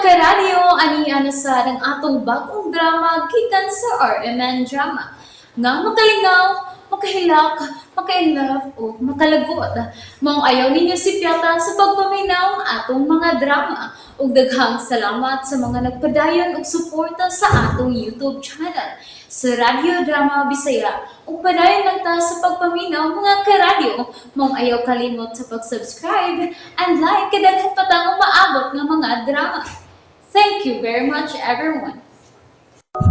karadyo, ani sa ng atong bagong drama gikan sa RMN Drama. Nga makalingaw, makahilak, maka-inlove, o makalagot. Maong ayaw ninyo si Piata sa pagpaminaw ng atong mga drama. Ug daghang salamat sa mga nagpadayon ug suporta sa atong YouTube channel sa Radio Drama Bisaya. Ug padayon lang ta sa pagpaminaw mga karadyo. Maong ayaw kalimot sa pag-subscribe and like kadaghan pa tang maabot ng mga drama. Thank you very much, everyone.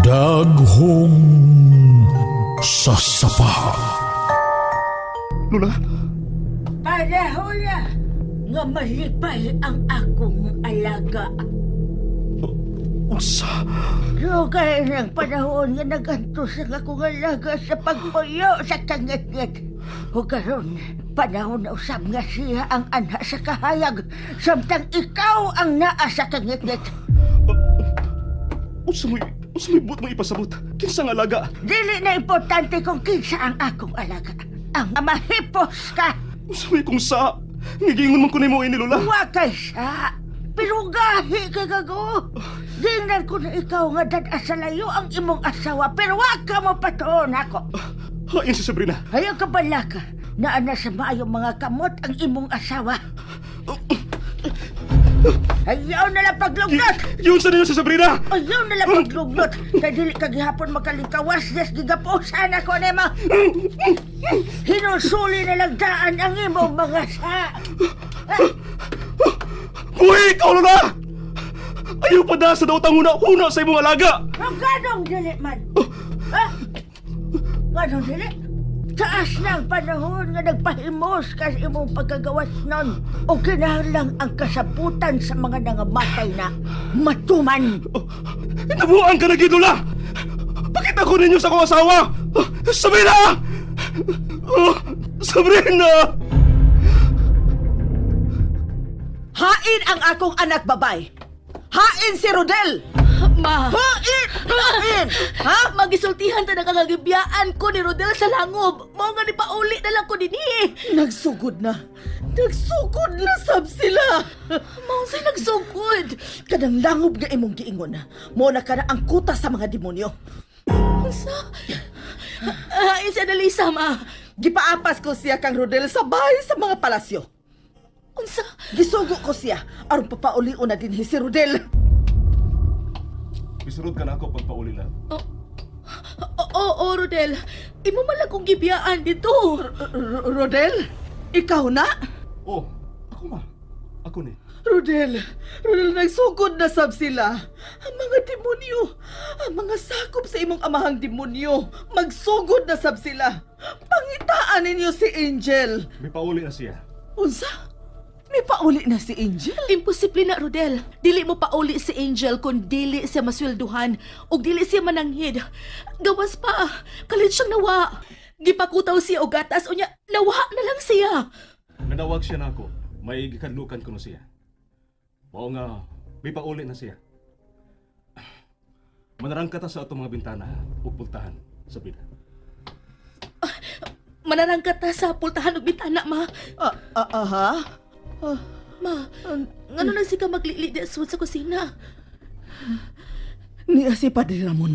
Daghong sasapa. Lola, Panahon na nga malipay ang akong alaga. unsa? Lugay ng panahon nga nagantos ang akong alaga sa pagpuyo sa tangit-ngit. O karon, panahon na usab nga siya ang anak sa kahayag, samtang ikaw ang naa sa tangit-ngit. Unsa may buot mo ipasabot? Kinsa nga alaga? Dili na importante kung kinsa ang akong alaga. Ang mahipos ka, Unsa may kung sa? Ngigingon man ko nimo ini, Lola. wakay siya. Pero gahi kay gago. Dingnan ko na ikaw nga dad sa layo ang imong asawa, pero wag ka mo patuon ako. Hain si Sabrina. Ayaw ka bala ka na ana sa maayong mga kamot ang imong asawa. Ayaw na lang paglugnot! Yun sa ninyo si Sabrina! Ayaw na lang paglugnot! Kaya dili ka gihapon makalikawas, des gigapusan ako nemo! Hinusuli na lang daan ang imong mga sa... Uy, ikaw, Lola! Ayaw pa da sa daotang huna sa imong alaga! Ang ganong dili man! Ha? Ganong dili? Taas na ang panahon nga nagpahimos ka sa imong pagkagawas nun. O kinahanglan ang kasaputan sa mga nangamatay na matuman. Nabuang ka na, Lola! Pakita ko ninyo sa kong asawa! Sabrina! Sabrina! Hain ang akong anak babay. Hain si Rodel. Ma, Hain! Ha? magisultihan ta na kagagibiyaan ko ni Rodel sa langob. Mao nga ni pauli na lang ko dinhi. Nagsugod na. Nagsugod na sab sila. Mao say nagsugod. Kadang langob nga imong giingon. Mo na ka na ang kuta sa mga demonyo. Unsa? Si Annalisa, ma. Gipaapas ko siya kang Rodel sa bahay sa mga palasyo. Unsa? Gisugo ko siya aron papauli-o na dinhi si Rodel. Bisurod ka na ako pagpauli lang. Oo, Rodel. Imo man lang kong gibiyaan dito. Rodel? Ikaw na? Oh, ako ma. Ako ni. Rodel, nagsugod na sab sila. Ang mga demonyo, ang mga sakop sa imong amahang demonyo, magsugod na sab sila. Pangitaan ninyo si Angel. May pauli na siya. Unsa? May pauli na si Angel? Imposible na, Rodel. Dili mo pauli si Angel kung dili siya maswelduhan o dili siya mananghid. Gawas pa, kalit siyang nawa. Gipakutaw siya o gatas o niya, nawa na lang siya. Nanawag siya na ako. May gikadlukan ko na siya. Mao nga, may pauli na siya. Manarang ka ta sa atong mga bintana ug pultahan, Sabrina. Manarangkat ta sa pultahan o bitana, ma. Aha? Ma, ngano na siya maglili di aswad sa kusina? Niya si Padre Ramon.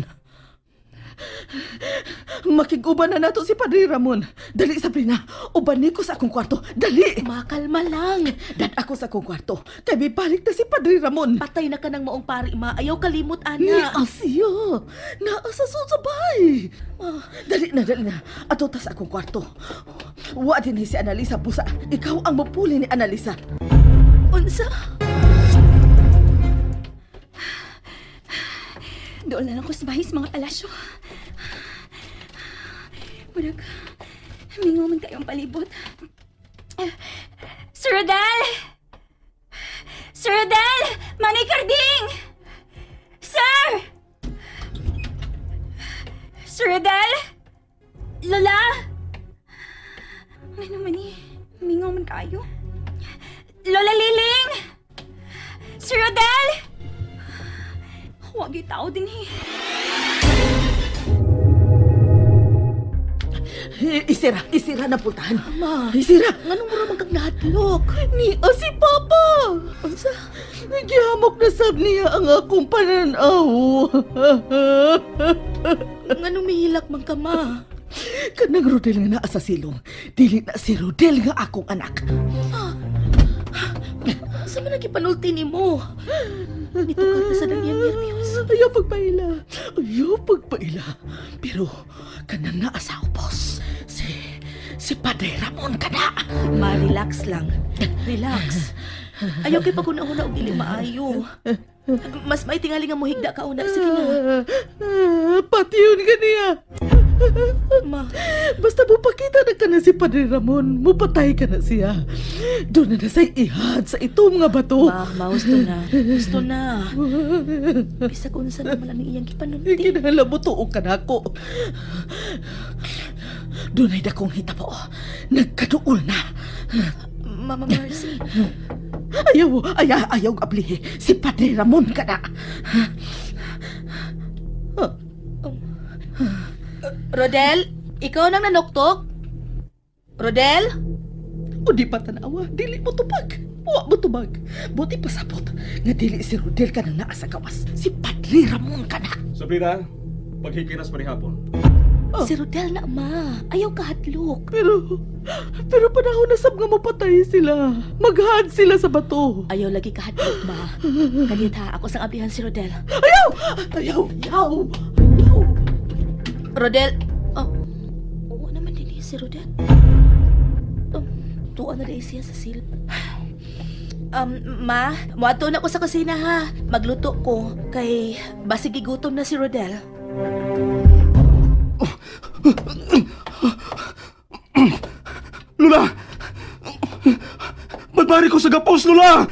Makiguban na nato si Padre Ramon. Dali, Sabrina. Uban ko sa akong kwarto. Dali! Makalma lang. Dad ako sa akong kwarto. Kay may balik na si Padre Ramon. Patay na ka ng maong pari, ma. Ayaw kalimot, Ni ana. Asya! Naasa sa bay! Dali na. Ato ta sa akong kwarto. Wa din si Annalisa busa. Ikaw ang mapuli ni Annalisa. Unsa? Doon na lang ko sa bahay sa mga palasyo. Budak, mingaw man kayong palibot. Sir Rodel! Sir Rodel! Manay Carding! Sir! Sir Rodel! Lola! Ano naman eh? Mingaw man kayo. Lola Liling! Sir Rodel! Huwag yung tao din eh. Isira na putahan. Ma, Isira. nganong mo naman kang nahadlok? Ni si Papa. Nagyamok na sab niya ang akong pananaw. Nganong mihilak man ka, ma? Kanang Rodel nga naa sa silong. Dili na si Rodel nga akong anak. Sa man nagipanulti ni mo? Nito ka na sa nangyang nervyos. Ayaw pagpaila. Ayaw pagpaila. Pero kanang naa sa upos. Si Padre Ramon ka na. Ma, relax lang. Relax. Ayaw kay paguna-una og dili maayo. Mas maitingali nga mo higda ka una. Sige na. Pati yun ka niya. Ma, Basta mo pakita na ka na si Padre Ramon, mupatay ka na siya. Doon na say ihad sa itong nga bato. ma, gusto na. Gusto na. Bisag unsa naman ang iyang gipanulti. Kinahanglan mo tuog ka na ako. Doon ay dakong hitabo. Nagkaduol na. Mama Mercy. Ayaw ablihe. Si Padre Ramon ka na. Rodel, ikaw nang nanuktok? Rodel? O di pa tanawa, dili mo tupag. Wa mo tubag. Buti pasabot. Nga dili si Rodel ka na naa sa gawas. Si Padre Ramon ka na. Sabrina, paghikiras pa ni hapon. Si Rodel na, ma. Ayaw kahadlok. Pero panahon na sab nga mapatay sila. Maghad sila sa bato. Ayaw lagi kahadlok, ma. Kanita, ako sang abihan si Rodel. Ayaw. Rodel, oo naman din si Rodel. Tuwa na rin siya sa silp. Ma, muato na ko sa kusina ha. Magluto ko, kay basig gutom na si Rodel. Lula! Magbari ko sa gapos, Lula!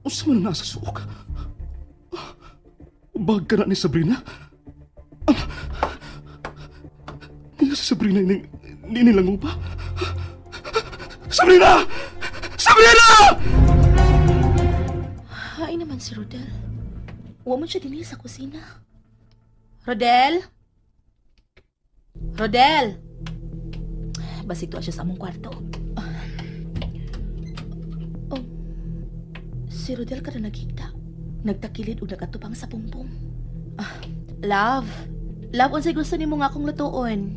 Usa man nasa suok? Bag ka na ni Sabrina? Hindi si Sabrina nilang upa? Sabrina! Sabrina! Hay naman si Rodel. Huwag mo siya dinhi sa kusina. Rodel? Rodel! Basig to siya sa among kwarto. Oh, si Rodel ka na nagkita. Nagtakilid o nagatupang sa pumpong. Love. Love, unsay gusto nimo nga akong lutuon?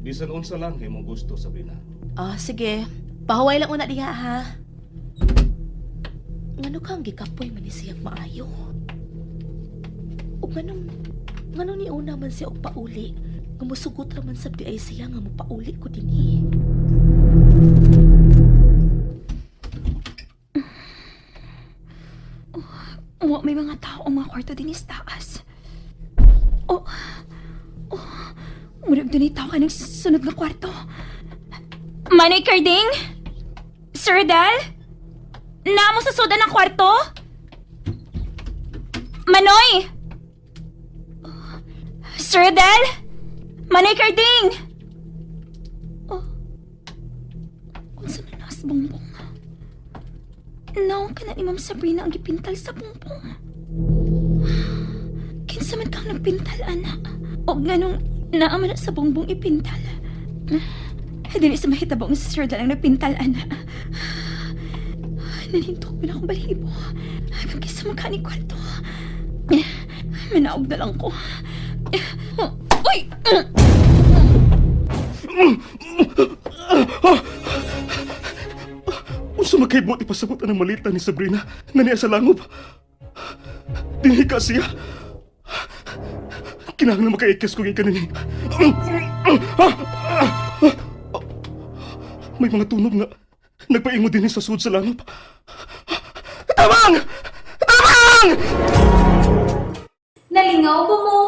Bisan unsa lang imong gusto, Sabrina. Sige. Pahuway lang una diha, ha? Ngano kang gikapoy man ni siyang maayo? O nganong ni una man siya og pauli? Nga musugot raman sa ay siya nga mapauli ko dinhi. May mga tao ang mga kwarto din sa taas. Murag doon tao ka ng sunod na kwarto. Manay Carding? Sir Dal? Namo sa soda ng kwarto? Manoy! Sir Dal? Manay Carding! Unsa na nas bongbong? Naon ka na ni Ma'am Sabrina ang gipintal sa pungpong. Kinsa man kang nagpintal, ana? O ganong naaman na sa bongbong ipintal. Dili sa mahitabong si Sir Dal ang nagpintal, ana. Nanintog mo na akong balibo. Hanggang kisa magkani kwarto. Manaog na lang ko. Uy! Unsa makaibot ipasabot ang malita ni Sabrina nga niya sa langob? Dinhi ka siya. Kinahanglan makaikas ko gikan ni. May mga tunog nga nagpaingo din sa sud sa langob. Tabang! Tabang! Nalingaw ba mo?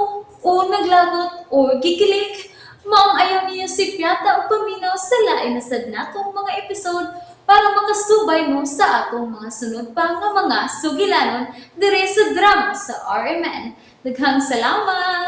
O naglagot? O gikilik? Maong ayaw niya si Piata o paminaw sa lain na sadna kong mga episode para makasubay mo sa atong mga sunod pa nga mga sugilanon dire sa drama sa RMN. Daghang salamat!